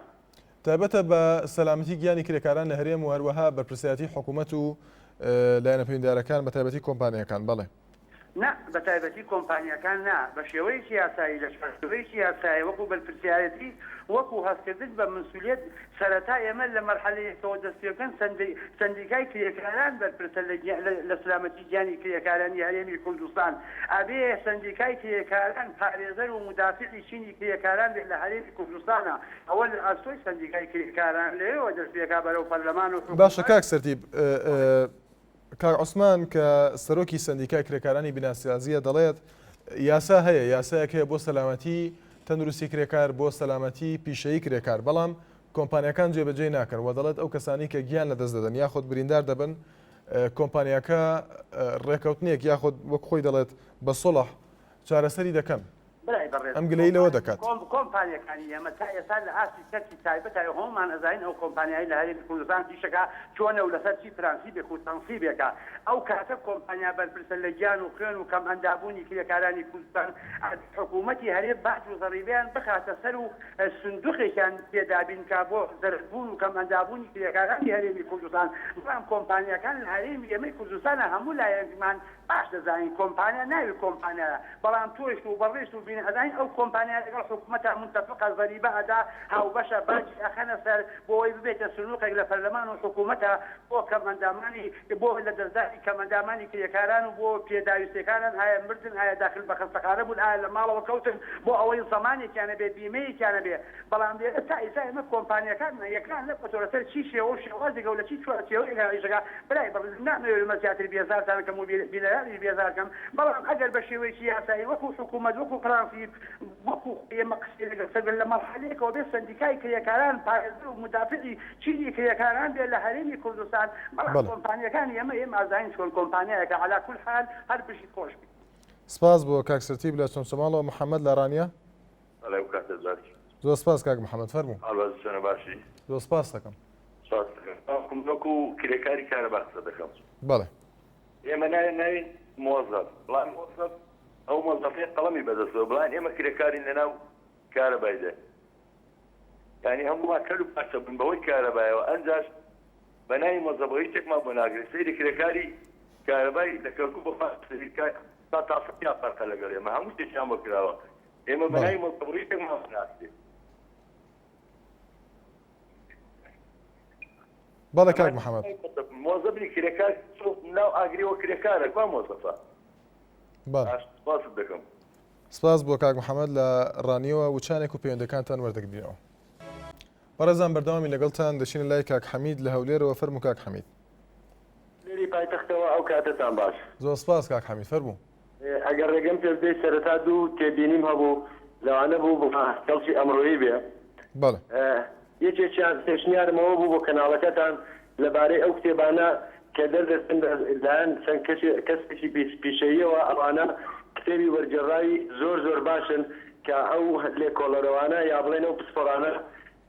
تایبەتە بە سەلامەتی گیانی کرێکاران لە هەرێم و هەروەها بەرپرسایەتی حکوومەت و لایەنە پەیوەندیدارەکان بە تایبەتی کۆمپانیەکان. بەڵێ. نه بە تایبەتی کۆمپانیەکان نا بە شێوەیەکی یاسایی لە شێوەیەکی یاسایی وەکو بەرپرسایەتی وەکو هەستکردن بە مسئولیت سەرەتا ئێمە لە مەرحەلەیەکەوە دەستپێکەن سەندیکای کرێکاران بەرپرسە لە سلامەتی گیانی کرێکارانی هەرێمی کوردستان ئەبێ سەندیکای کرێکاران پارێزەر و مدافعی چینی کرێکاران لە هەرێمی کوردستانە ئەوە لە ئەستۆی سەندیکای کرێکاران لێەوە دەستپێکا بەرەو پەرلەمان و باشە کاک سەرتیب. کاک عوسمان کە سەرۆکی سەندیکای کرێکارانی بیناسیازیە دەڵێت یاسا هەیە یاسایەک هەیە بۆ سەلامەتی تەندروستی کرێکار بۆ سەلامەتی پیشەیی کرێکار بەڵام کۆمپانیەکان جێبەجێ ناکەن و دەڵێت ئەو کەسانی کە گیان لە دەست دەدەن یاخود بریندار دەبن کۆمپانیەکە ڕێکەوتنێک یاخود وەک خۆی دەڵێت بە سڵح چارەسەری دەکەن. ئەم گلەی لەوە دەکات. کۆمپانیەکانی ئێمە تا ئێستا لە ئاستی کەسی تایبەت هەمومان ئەزانین ئەو کۆمپانیای لە هەرێمی کوردستان دیشەکە چۆنە و لەسەر چی ترانسیبێک و تەنسیبێکە ئەو کاتە کۆمپانیا بەرپرسە لە گیان و خوێن و کەم ئەندابوونی کرێکارانی کوردستان حکوومەتی هەرێم بەحث و زەڕیبیان بخاتە سەر و سندوقێکیان پێدابین کا بۆ زەربوون و کەم ئەندابوونی کرێکارانی هەرێمی کوردستان بەڵام کۆمپانیەکان لە هەرێمی ئێمەی کوردستانە هەموو لایەنمان باش دەزانین کۆمپانیا ناوی کۆمپانیایە بەڵام تۆش و بەڕێز و بین ئەزانین ئەو کۆمپانیا لەگەڵ حکوومەتە منتەفقە زەریبە ئەدا هاوبەشە باجی ئەخەنە سەر بۆەوەی ببێتە سنووقێک لە پەرلەمان و حکوومەتە بۆ کەمەندامانی بۆ لە دەستداری کەمەندامانی کرێکاران و بۆ پێداویستەکانن ئایا مردن ئایا داخل بە خەستەخانە بوون ئایا لە ماڵەوە کەوتن بۆ ئەوەی زەمانێکیانە بێ بیمەیەکیانە بێ بەڵام تا ئێستا ئێمە کۆمپانیەکان یەکان لە قۆتۆرەسەر چی شێوە شێوازێکە و لە چی چێوەیەکەیشەکە برای بەڕێز نامەوێت لەمە زیاتر بێزارتانەکەم و بینەرانی بێزارکەم بەڵام ئەگەر بە شێوەیەکی یاسایی وەکو حکوومەت وەکو پرانسیب وەکو ئێمە قسەگەن لە مەرحەلەیەکەوە بێ سەندیکای کرێکاران پارێزەر و مدافعی چینی کرێکاران بێ لە هەرێمی کوردستان بەڵام کۆمپانیەکانی ئێمە ئازاین چۆن کۆمپانیایەکە عەلا کوڵ حال هەر بشی خۆش بێت. سپاس بۆ کاک سەرتیب لە چەمچەماڵەوە محەممەد لە ڕانیە. زۆر سپاس کاک محەممەد فەرموو. باشی زۆر سپاس دەکەم. وەکو کرێکاری کارە باخسە دەکەم. بەڵێ. ئێمە ناوین موظف بڵان موظف ئەو مۆزەفەی قەڵەمی بەدەستەوە بڵان ئێمە کرێکارین لەناو کارەبایدا یعنی هەموومان کەل و پارچە بن بەوەی کارەبایەوە ئەنجاش بەناوی مۆزەفەوەی تێکمان بۆ ناگرێت سەیری کرێکاری کارەبای لە کەرکوو بۆ تا تاسەیا فەرقە لەگەڵ ئێمە هەموو شتێکیان بۆ کراوە ئێمە بەناوی مۆزەفەوەی تێکمان بۆ ناگرێت بەڵێ کاک محەممەد مۆزەفی کرێکار ناو ئاگریەوە کرێکارە کوا مۆزەفە سپاس دەکەم سپاس بۆ کاک محەممەد لە ڕانیەوە وچانێک و پەیوەندەکانتان وەردەگرینەوە بەڕێزان بەردەوامی لەگەڵتان دەچینە لای کاک حەمید لە هەولێرەوە فەرموو کاک حەمید لێری پایتەختەوە ئەو کاتتان باش زۆر سپاس کاک حەمید فەرموو ئەگەر ڕێگەم پێ بدەیت سەرەتا دوو تێبینیم هەبوو لەوانە بوو بۆ کەڵکی ئەمڕۆیی بێ بەڵێ یەکێکیان پێشنیارمەوە بوو بۆ کەناڵەکەتان لەبارەی ئەو کتێبانە کە دەردەستن لایەن چەند کەسێکی پیشەییەوە ئەوانە کتێبی وەرجێڕایی زۆر باشن کە ئەو لێکۆڵەرەوانە یا بڵێن ئەو پسپۆڕانە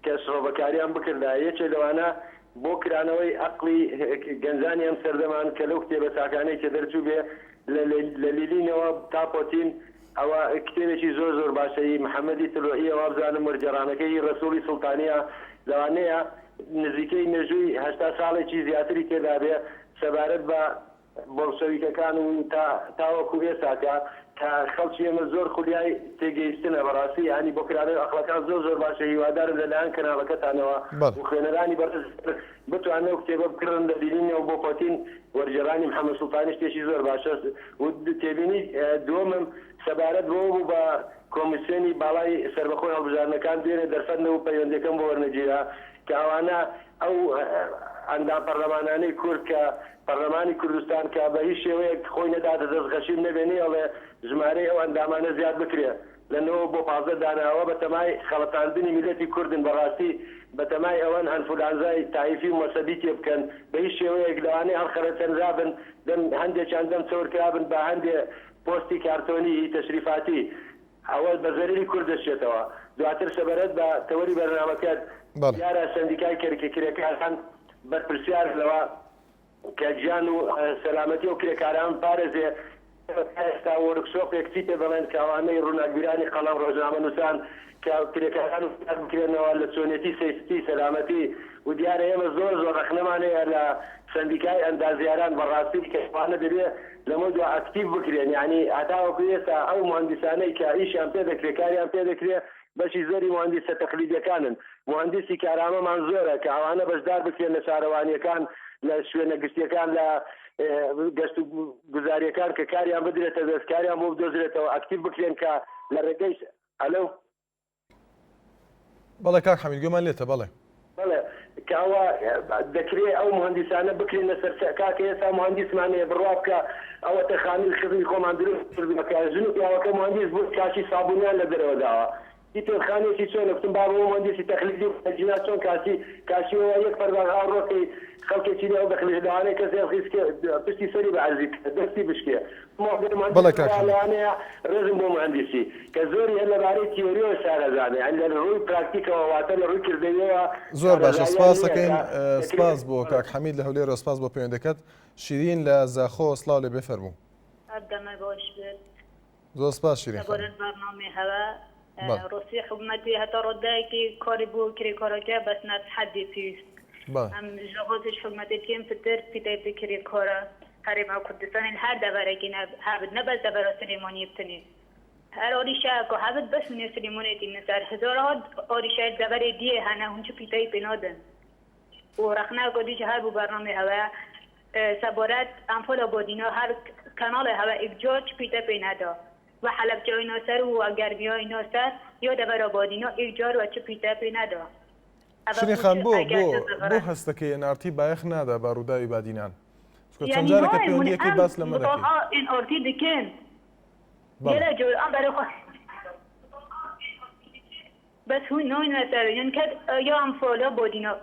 کە سڕۆبەکاریان بکردا یەکێ لەوانە بۆ کرانەوەی عەقڵی گەنجانی ئەم سەردەمان کە لەو کتێبە چاکانەی کە دەرچوو بێ لە لیلینەوە تا پۆتین ئەوە کتێبێکی زۆر باشەی محەممەدی تلۆئیەوە بزانم وەرجێڕانەکەی ڕەسووڵی سوڵتانیە لەوانەیە نزیکەی مێژووی 80 ساڵێکی زیاتری تێدا بێ سەبارەت بە بۆڵشەویکەکان و تاوەکو ئێساکە کە خەڵکی ئێمە زۆر خولیای تێگەیشتنە بەڕاستی ینی بۆ کرانەوەی ئەخلاقەکان زۆر باشە هیوادارن لەلایەن کەناڵەکەتانەوە و خوێنەرانی بەڕێز بتوانێت ئەو کتێبە بکڕن لە بینینەوە بۆ پۆتین وەرجێڕانی محەممەد سوڵتانی شتێکی زۆر باشە و تێبینی دووەمم سەبارەت بۆ بوو بە کۆمیسیۆنی باڵای سەربەخۆی هەڵبژاردنەکان دێنێ دەرفەتنەوە و پەیوەندەکەم بۆ وەرنەگیرا کە ئەوانە ئەو ئەندام پەرلەمانانەی کورد کە پەرلەمانی کوردستان کە بە هیچ شێوەیەک خۆی نەداتە دەست غەشیم نەبێنی ئەڵێ ژمارەی ئەو ئەندامانە زیاد بکرێ لەنەوە بۆ 15 داناوە بە تەمای خەڵەتاندنی میلەتی کوردن بەڕاستی بە تەمای ئەوەن هەنفولانزای تایفی و مەسەبی تێ بکەن بە هیچ شێوەیەک لەوانەیە هەڵخەرەتەنرابن هەندێکیان دەم چەور کرابن بە هەندێ پۆستی کارتۆنی تەشریفاتی ئەوە بە زەریری کورد دەچێتەوە دواتر سەبارەت بە تەوەری بەرنامەکەت دیارە سەندیکای کرێکاران بەرپرسیار لەوە کە گیان و سەلامەتی و کرێکاران پارێزێ ئێستا وەرکشۆپێک چیتە بڵێن کاوانەی ڕووناکبیرانی قەڵەم ڕۆژنامە نووسان کە کرێکاران بکرێنەوە لە چۆنێتی سەیستی سەلامەتی و دیارە ئێمە زۆر ڕەخنەمانەیە لە سندیکای ئەندازیاران بەڕاستی کەوانە دەبێت لەمە دو ئاکتیو بکرێن یعنی هەتاوەکو ئێستا ئەو مهندسانەی کە ئیشیان پێ دەکرێت کاریان پێ دەکرێت بەشی زۆری مهندسە تەقلیدیەکانن مهندسی کارامەمان زۆرە کە ئەوانە بەشدار بکرێن لە شارەوانیەکان لە شوێنە گشتیەکان لە گەشت و گوزاریەکان کە کاریان بدرێتە دەستکاریان بۆ بدۆزرێتەوە ئاکتیو بکرێن کە لە ڕێگەی ئەلو بەڵێ کاک حەمید گوێمان لێتە بەڵێ کەەوە دەکرێت ئەو مهندسانە بکرێنە سەر کاکە ئێستا مهندسمانەیە بڕوا بکە ئەوە تەخانیل خزمی خۆمان دروست کردبکە ژن و پیاوەکە مهندس بوو کاشی سابونیان لە دەرەوە داوە دیتر خانێکی چۆن گفتم با بۆ مهندسی تەخلیدی جینا چۆن کاشیەوە یەک پەرباغا ڕۆکەی خەڵکێکی لەو دەخلیدەوانەیە کەسێ خیسکە پشتی سەری بەعەرزی دەستی بشکێ لەوانەیە ڕێزم بۆ مهندسی کە زۆری هەر لەبارەی تیۆریەوە شارەزانێ ئەن لە ڕووی پراکتیکەوە واتە لە ڕووی کردەوەوە زۆر باشە سپاس دەکەین سپاس بۆ کاک حەمید لە هەولێرەوە سپاس بۆ پەیوەندەکەت شیرین لە زاخۆ سڵاو لێ بفەرموو ئەردەمە بۆش بێت زۆر سپاس شیرین بەرنامەی هەوە ڕۆسی حکوومەتی هەتا ڕۆدایەکی کاری بۆ کرێکارەکە بەس نەتحەدی پێویست ئەم ژەغۆزش حکوومەتێکیم فتر پیتای بکری کۆرە هەرێما کوردستانین هەر دەبارێکی هەبت نەبەس دەبەرە سلێمانی بتنین هەر ئۆریشایەکۆ هەبت بەس منێ سلێمانێتی نەسەر هزارها ئۆریشای دەبەرێ دیێ هەنە هونچ پیتای پێنادن و ڕەخناکۆ دیش هەر بوو بەرنامەی هەوە سەبارەت ئەمپۆلە بۆ دینا هەر کەناڵی هەوە ئیکجۆر چ پیتە پێنەدا و حەلەبجەوەی نۆسەر و ئەگەربیەوەی نۆسەر یا دەبەرە بۆ دینا ئیکجۆر و چ پیتە پێنەدا شنی خان بۆ هەستەکەی نارتی بایەخ نادا بە ڕووداوی بادینان چەند جارێکە پەیوەندیەکەی باس لەمە دەکەین این ئۆرتی دکەن گەلە جۆر ئەم بەرە بس هو نوع نسر يعني كد يا أنفاله بودينا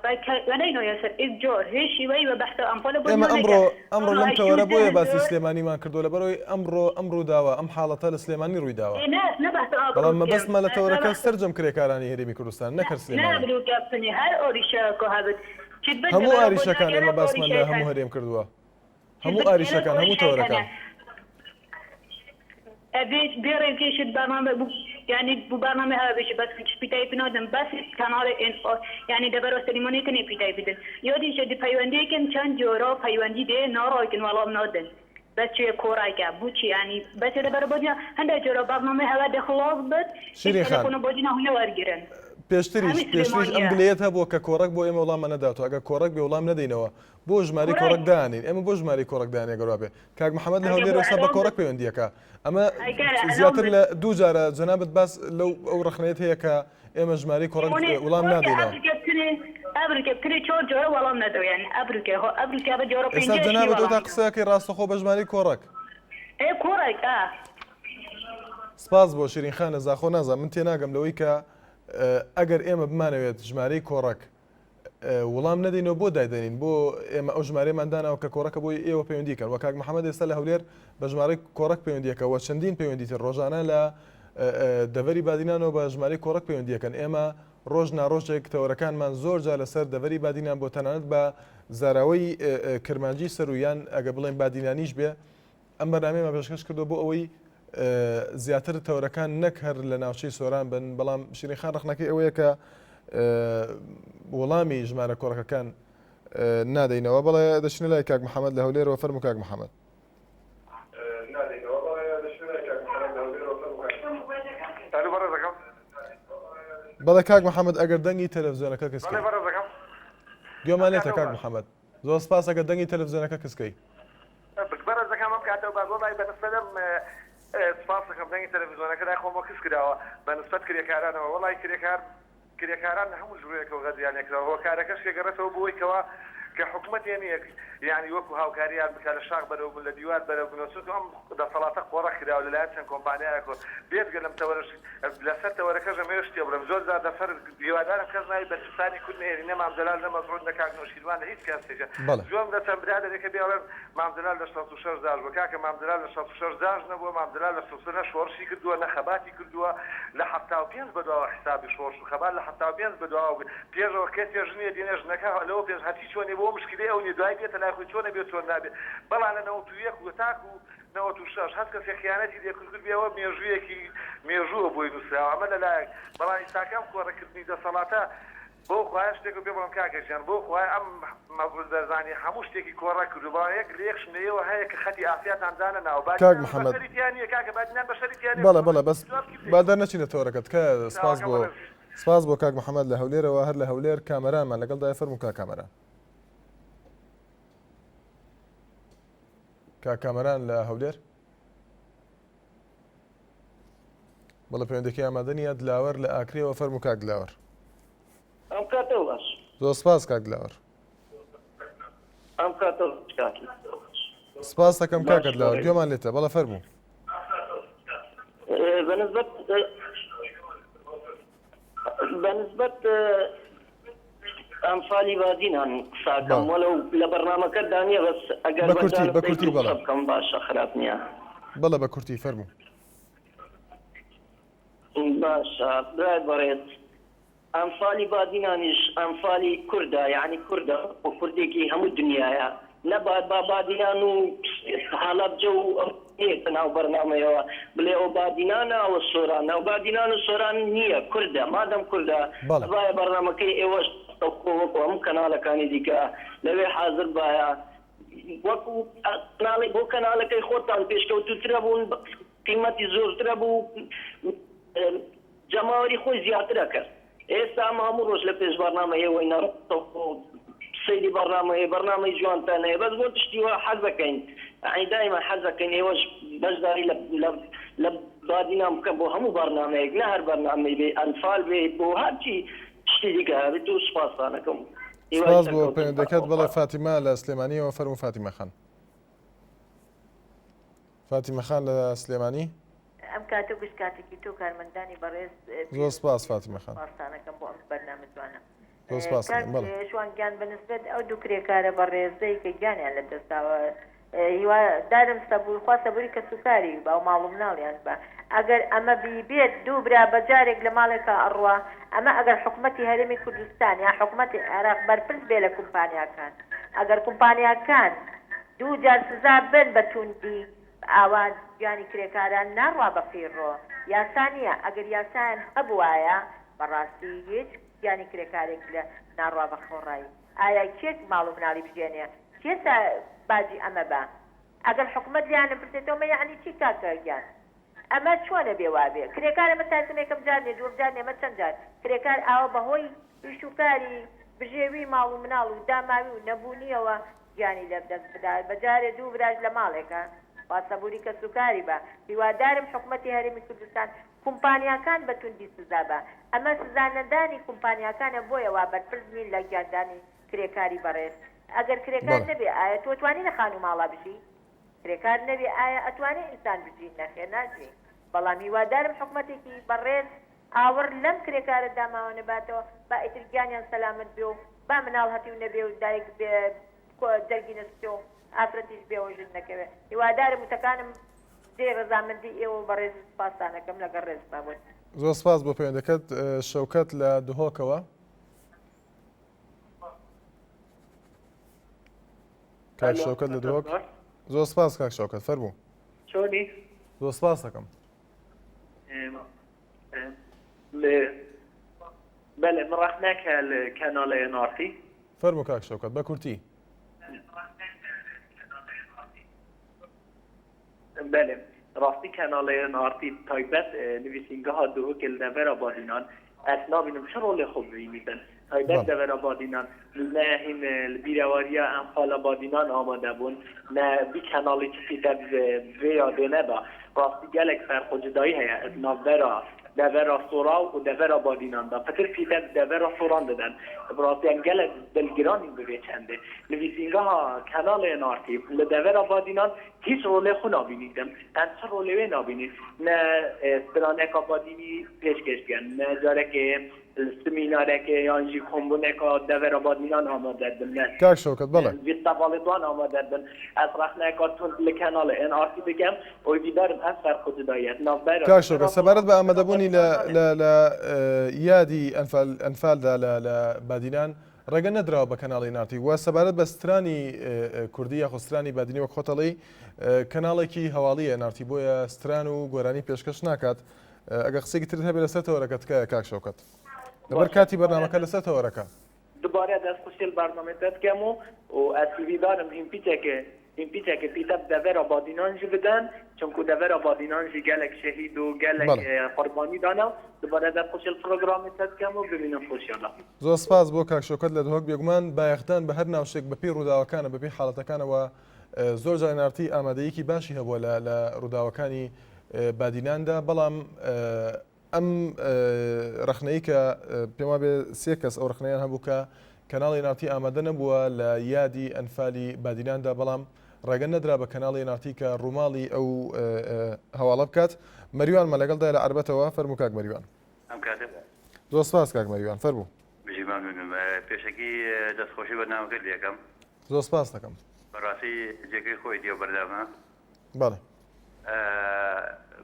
ولا إنه يسر إجار هيش شوي وبحث أنفاله بودينا أمره لم تورا بويا بس سليماني ما كردوا لبروي أمره داوا أم حالته السليماني روي داوا لا بحث والله ما بس ما لا تورا كاسترجم كريكاراني هريمي كردستان نكر سليماني لا بدو كابتني هر أوريشا كهبت همو أوريشا كان ما بس ما لا همو هريم كردوا همو أوريشا كان همو تورا كان ابيش بيري كيش برنامج يعني برنامج هذا بيش بس بيتاي بنادم بس كانال يعني دبر سليماني كني بيتاي بدن يودي شدي بيوندي كن كان جورا بيوندي ده نارا كن ولا بنادن بس شيء كوراي كابوتشي يعني بس دبر بودنا هندا جورا برنامج هذا دخلاص بس شيرين خان كنا بودنا هنا ورجرن پێشتریش ئەم دلێت هەبووە کە کۆڕک بۆ ئێمە وڵام نەداتەوە ئەگە کۆڕک بێ وڵام نەدەینەوە بۆ ژماری کۆڕک دانین ئێمە بۆ ژماری کۆڕک دانێ گەڕا بێ کاک محەممەد لە هەولێر ئێستا بە کۆڕک پەیوەندیەکە ئەمە زیاتر لە دوو جارە جەنابەت باس لەو ئەو ڕخنێت هەیە کە ئێمە ژماری کۆڕک وڵام نادەینەوە ئێستا جەنابەت ئەو تا قسەکەی ڕاستەخۆ بە ژماری کۆڕک سپاس بۆ شیرین خان زاخۆ نازان من تێناگەم لەوەی کە ئەگەر ئێمە بمانەوێت ژمارەی کۆڕک وڵام نەدەینەوە بۆ دایدەنین بۆ ئێمە ئەو ژمارەماندانەوە کە کۆڕەکە بۆی ئێوە پەیوەندیکەن وە کاک محەممەد ئێستا لە هەولێر بە ژمارەی کۆڕک پەیوەندیەکەوە چەندین پەیوەندیتر ڕۆژانە لە دەڤەری بادینانەوە بە ژمارەی کۆڕک پەیوەندیەکەن ئێمە ڕۆژ ناڕۆژێک تەوەرەکانمان زۆر جا لەسەر دەڤەری بادینان بۆ تەنانەت بە زاراوەی کرمانجی سەرویان ئەگە بڵێن بادینانیش بێ ئەم بەرنامەیەمە پێشکەش کردو بۆ ئەوەی زیاتر تەورەکان نەک هەر لە ناوچەی سۆران بن بەڵام شیرین خان ڕخنەکەی ئەوەیە کە وەڵامی ژمارە کۆڕەکەکان نادەینەوە بەڵێ دەچنە لای کاک محەممەد لە هەولێرەوە فەرموو کاک محەممەد بەڵێ کاک محەممەد ئەگەر دەنگی تەلەڤیزیۆنەکە کەسکەی گوێمان لێتە کاک محەممەد زۆر سپاس ئەگەر دەنگی تەلەڤیزیۆنەکە کەسکەی بەرەزەکەم ئەم کاتەوە باگۆڵای بەنسبەدەم سپاس دەکەم دەنگی تەلەڤیزیۆنەکەدا خۆمە کەس کراوە بەنسبەت کرێکارانەوە وەڵای کرێکاران هەموو ژوورێکەوە غەزیانێکراوە هۆکارەکەش کێگەڕێتەوە بۆی کەوە کە حکوومەت یانیەک یعنی وەکو هاوکاریان بکە لە شاخ بەرەو بن لە دیوار بەرەو بنەوە ئەم دەسەڵاتە قۆڕە کراوە لەلایەن چەند کۆمپانیایەکەوە بێتگە لەم تەوەرەش لەسەر تەوەرەکەش ئەمە شتێ بڵێم زۆر زار دەفەر هیوادارم کەس ناوی بەرپرسانی کورد نهێنی نە مامزەلال نە مەزڕوود نە کاک نۆشیروان لە هیچ کەسێکە جوام دەچەند برادێکە بێڵێن مامزەلال لە 66 داژ بە کاکە مامزەلال لە 66 داژ نەبووە مامزەلال لە 69 شۆڕشی کردووە نە خەباتی کردووە لە 75 بەدواوە حسابی شۆڕش و خەبات لە 75 بەدواوە پێشەوە کەسێ ژنیە دێنێ ژنەکە لەوە پێش هەتی چۆنێ بۆ مشکلێ ئەو نیە دوای بێتە لای خۆی چۆنە بێت چۆن نابێت بەڵام لە 91 و تاک و 96 هەست کەسێ خیانەتی لێکرد بێەوە مێژوویەکی مێژووە بۆی نووسراوە ئەمە لەلایەک بەڵام ئیساکەم کۆڕەکردنی دەسەڵاتە بۆ خوای شتێک پێ بڵم کاکەژیان بۆ خوای ئەم مەبروز دەرزانی هەموو شتێکی کۆڕە کردو بەڵام یەک لە یەک شنەیەوە هەیە کە خەتی ئافرەتاندانە ناو کاک محەممەد بەڵێ بەڵێ بەس با دەرنەچینە تۆڕەکەت کە سپاس بۆ کاک محەممەد لە هەولێرەوە هەر لە هەولێر کامەرانمان لەگەڵ دای فەرموو کا کامەران کامەران لە هەولێر بەڵە پەیوەندێکی ئامادەنیە دلاوەر لە ئاکرێەوە فەرموو کاک دلاوەر ئەم کاتەوە باش زۆر سپاس کاک دلاوەر ئەم کاتەوە کاکی سپاس دەکەم کاکە دلاوەر گوێمان لێتە بەڵە فەرموو بەنسبەت ئەمفالی بادینان قساکەم وەلەو لە بەرنامەکە دانیە بەس ئەگەر بەکورتی بکەم باشە خراپ نییە بەڵە بە کورتی فەرموو باشە برای بەڕێت ئەمفالی بادینانیش ئەمفالی کوردە یعنی کوردە و کوردێکی هەموو دنیاە نەبات با بادینان و حالا بجە و ناو بەرنامەیەوە بڵێ ئەو بادینانە ئەوە سۆران ئەو بادینان و سۆران نییە کوردە مادەم کوردە باە بەرنامەکەی ئێوەش وەکو هەموو کەناڵەکانی دیکە لەوێ حاضر باە وەکو بۆ کەناڵەکەی خۆتان پێشکەوتوترە بوون قیمەتی زۆرترە بوو جەماوەری خۆی زیاترە کرد ئێستا هەموو ڕۆژ لە پێش بەرنامەیەوەی سەیری بەرنامەی جوانتانەیە بەس بۆ تشتیوە حەزەکەین دائما حەزەکەین ئێوەش بەشداری لە بادینان بکەن بۆ هەموو بەرنامەیەک نە هەر بەرنامەی بێ ئەنفال بێت بۆ هەرچی شتی دیکە هەبێت و سوپاسانەکەم سپاس بۆ پەیوەندەکەت بەڵێ فاتیمە لە سلێمانیەوە فەرموو فاتیمە خان فاتیمە خان لە سلێمانی ئەم کاتە گوشت کاتێکی تۆ کارمەندانی بەڕێز زۆر سپاس فاتیمە خان پاسانەکەم بۆ ئەم بەرنامە جوانە شوان گیان بەنسبەت ئەو دوو کرێکارە بەڕێزەی کە گیانیان لە دەستاوە هیوادارم خوا سەبووری کە سوکاری بە و ماڵ و مناڵیان بە ئەگەر ئەمە بێت دوو برا بەجارێک لە ماڵێکە ئەڕوا ئەمە ئەگەر حکوومەتی هەرێمی کوردستان یا حکوومەتی عێراق بەرپرس بێ لە کۆمپانیاکان ئەگەر کۆمپانیاکان دوو جار سزا بن بە توندی ئاوان گیانی کرێکاران ناڕوا بە قیڕۆ یاسانیە ئەگەر یاسایان هەبوایە بەڕاستی هیچ گیانی کرێکارێک لە ناڕوا بە خۆڕایی ئایا کێک ماڵ و مناڵی بژێنێ کێسا باجی ئەمە بە ئەگەر حکومت لیانە پرسێتەوە یعنی چی کاکە گیان ئەمە چۆنە بێوابێ کرێکار ئەمە تاسمێکم جارێ دووەم جار نێمە چەند جار کرێکار ئاوە بەهۆی وشوکاری بژێوی ماڵ و مناڵ و داماوی و نەبوونیەوە گیانی لە دەست بدات بەجارێ دوو براژ لە ماڵێکە واسەبووری کە سوکاری بە هیوادارم حکومەتی هەرێمی کوردستان کومپانیاکان بە توندی سزا بە ئەمە سزانەدانی کومپانیاکانە بۆیەوە بەرپرسنین لە گیاندانی کرێکاری بەڕێز ئەگەر کرێکار نەبێ ئایا تۆ توانی لە خان و ماڵا بژی کرێکار نەبێ ئایا ئەتوانێت ئینسان بژی نەخێر ناژی بەڵام هیوادارم حکومەتێکی بەڕێز ئاور لەم کرێکارە داماوە نەباتەوە با ئیتر گیانیان سەلامت بێ و با مناڵ هەتی و نەبێ و دایک دەرگی نەستێ و ئافرەتیش بێوەژن نەکەوێت هیوادارم وتەکانم دێ ڕەزامەندی ئێوە بەڕێز سپاسانەکەم لەگەڵ ڕێزتا بوون زۆر سپاس بۆ پەیوەندەکەت شەوکەت لە دهۆکەوە کاک شەوکەت لە دهۆک زۆر سپاس کاک شەوکەت فەرموو چۆنی زۆر سپاس دەکەم بەڵێ من ڕاست ناکە لە کەناڵەیە نارتی فەرموو کاک شەوکەت بە کورتی بله راستی کانال نارتی تایبت نویسنگاه ها دوک النور آبادینان اصلا بینم چه رول خوبی میدن تایبت دور آبادینان نه این بیرواری انفال آبادینان آماده بون نه بی کانالی چیزی در ویاده نبا راستی گلک فرق جدایی هیا از نورا دور سورا و دور آبادینان دا فکر فیدر دور سوران دادن براستی انگل دلگرانی بوی چنده نویسنگاه ها کانال نارتی لدور آبادینان هیچ روله خو نابینیدم انچه روله نابینید نه استرانک آبادینی پیشکش کن نه جاره که سمیناره که یانجی کمبونه که دور آبادینان آماده دن نه کاک شوکت بله ویستاوالدوان آماده دن از رخنه کارتون لکنال ان آرتی بگم و دیدارم از فرق جدایت کاک شوکت سەبارەت بە ئامادەبوونی لە یادی ئەنفالدا لە بادینان ڕێگە نەدراوە بە کەناڵی نارتی وە سەبارەت بە سترانی کوردی یا خۆسترانی بادینی وەک خۆتەڵی کەناڵێکی هەواڵیە نارتی بۆیە ستران و گۆرانی پێشکەش ناکات ئەگە قسێکی ترت هەبێت لەسەر تەوەرەکە تکایە کاک شەوکەت لەبەر کاتی بەرنامەکە لەسەر تەوەرەکە دوباره دست خوشیل برنامه دست کم و اصلی دارم این پیچه که پیتاب دور آبادینان جی بدن چون که دور آبادینان جی گلک شهید و گلک قربانی دانا دوباره دست خوشیل پروگرام دست کم و ببینم خوشیالا زۆر سپاس بۆ کاک شەوکەت لە دهۆک بێگومان بایەختان بە هەر ناوشێک بەپی ڕووداوەکانە بەپی حاڵەتەکانەوە زۆر جار نارتی ئامادەیەکی باشی هەبووە لە ڕووداوەکانی بادیناندا بەڵام ئەم ڕخنەی کە پێم وابێ سێ کەس ئەو ڕخنەیان هەبوو کە کەناڵی نارتی ئامادە نەبووە لە یادی ئەنفالی بادیناندا بەڵام ڕێگە نەدرا بە کەناڵی نارتی کە ڕووماڵی ئەو هەواڵە بکات مەریوانمە لەگەڵدا لە عربەتەوە فەرموو کاک مەریوان زۆر سپاس کاک مەریوان فەرموو پێشەکی دەستخۆشی بەرنامەکەت لێکەم زۆر سپاس دەکەم بەڕاستی جێگەی خۆی دیێ بەردامە بەڵێ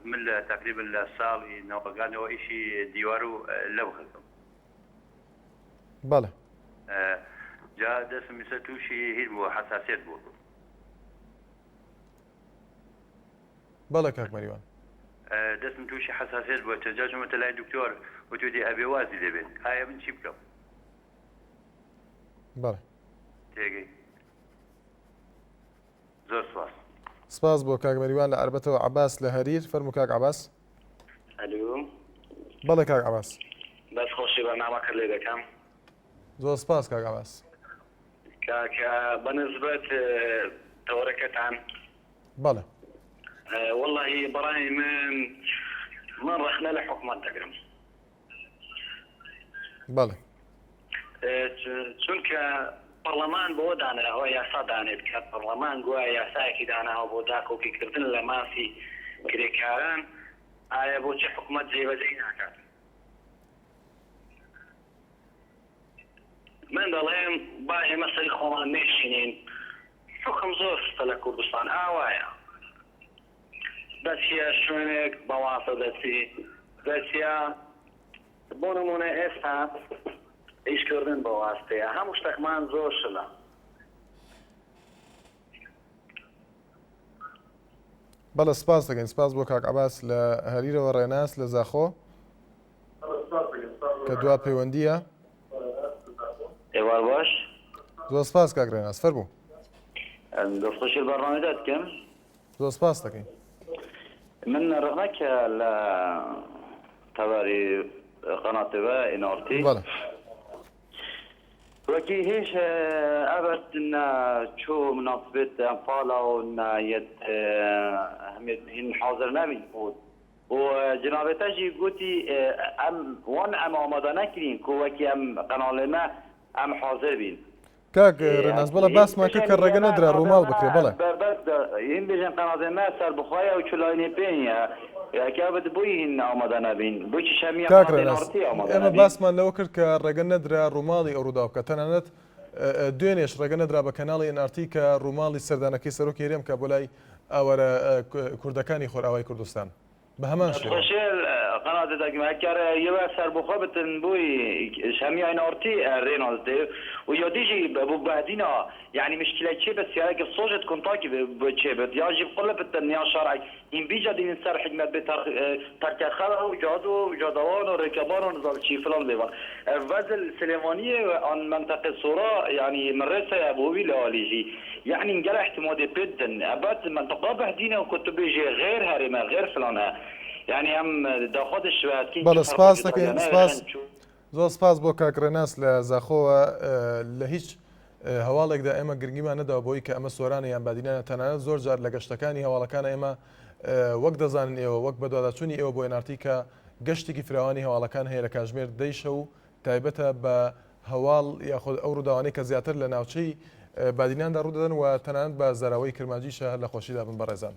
من لە تقریبا لە ساڵی ناوبەکانەوە ئیشی دیوار و لەو خەکەم بەڵێ جا دەستم میسە تووشی هیچ بووە حساسیت بوو بەڵێ کاک مەریوان دەستم تووشی حساسیت بووە چەند جار چوومەتە لای دکتۆر وتوتی ئەبێ وازی دەبێت ئایا من چی بکەم بەڵێ تێگەی زۆر سپاس سپاس بۆ کاک مەریوان لە عربەتەوە عەباس لە هەریر فەرموو کاک عەباس ئەلو بەڵێ کاک عەباس بەس خۆشی بەرنامەکە لێ دەکەم زۆر سپاس کاک عەباس کاکە بەنسبەت تەوەرەکەتان بەڵێ والله بەڕای من ڕەخنە لە حکومەت دەگرم بەڵێ چونکە پەرلەمان بۆ دانراوە یاسا دانێت کە پەرلەمان گوایە یاسایەکی داناوە بۆ داکۆکیکردن لە ماسی کرێکاران ئایا بۆچی حکومەت جێبەجێی ناکات من دەڵێم با ئێمە سەری خۆمان نێشینین حکم زۆر ستە لە کوردستان ئاوایە دەچیە شوێنێک بەواسە دەچیە بۆ نمونە ئێستا ئیشکردن بە واستەیە هەموو شتێکمان زۆر شلە بەڵە سپاس دەکەین سپاس بۆ کاک عەباس لە هەریرەوە ڕێناس لە زاخۆ کە دوا پەیوەندیە. ئێوار باش زۆر سپاس کاک ڕێناس فەرموو. دەستخۆشی بەڕۆنەدا دکەم. زۆر سپاس دەکەین. من ڕغنەکە لە تەواری قەناتەوە ئینارتی وەکی هێش ئەبەت چۆ مناسبێت ئەمفاڵا و نایەت هین حاضر نەبین بود و جنابێتەژی گوتی وان ئەم ئامادە نەکرین کە وەکی ئەم قەناڵێمە ئەم حاضر بین. کاک ڕێناس بەڵە باسمان کرد کە ڕێگە نەدرا ڕووماڵ بکرێ بەڵێ هین بێژن قەناڵێمە سەربخوایە و چلاینێ پێنیە یاکابت بۆی هین ئامادە نەبین بۆچی شەمی کاک ڕێناس ئێمە باسمان لەوە کرد کە ڕێگە نەدرا ڕووماڵی ئەو ڕوودا بکە تەنانەت دوێنێش ڕێگە نەدرا بە کەناڵی NRT کە ڕووماڵی سەردانەکەی سەرۆکی هێرێم کە بۆ لای ئاوەرە کوردەکانی خۆراوای کوردستان بە هەمان شێوە قناة دقيقة يبقى سر بخابة بوي شامي نارتي رينالدو ويوديجي ابو بعدينا يعني مشكلة شيء بس يا رجل صوجت كونتاكي بتشيبت يا جيب قلب التنيا شرعي إن بيجا دين سر حكمة بترك خلاه وجادو وجادوان وركبان ونزال شيء فلان ليفا فازل سليمانية عن منطقة الصورة يعني مرسى أبوي لاليجي يعني انجلى احتمال جدا أبد منطقة بهدينا وكنت بيجي غير هرمة غير فلانها يعني هم داخلش بەڵە سپاس دەکەین زۆر سپاس بۆ کاک ڕێناس لە زاخۆوە لە هیچ هەواڵێکدا ئێمە گرنگیمان نەداوە بۆی کە ئەمە سۆرانە یان بادینانە تەنانەت زۆر جار لە گەشتەکانی هەواڵەکانە ئێمە وەک دەزانن ئێوە وەک بە دواداچوونی ئێوە بۆ NRT کە گەشتێکی فراوانی هەواڵەکان هەیە لە کاتژمێر دەیشە و تایبەتە بە هەواڵ یاخود ئەو ڕووداوانەی کە زیاتر لە ناوچەی بادیناندا ڕوودەدەن و تەنانەت بە زەراوەی کرمانجیشە هەر لە خۆشیدا بن بەڕێزان.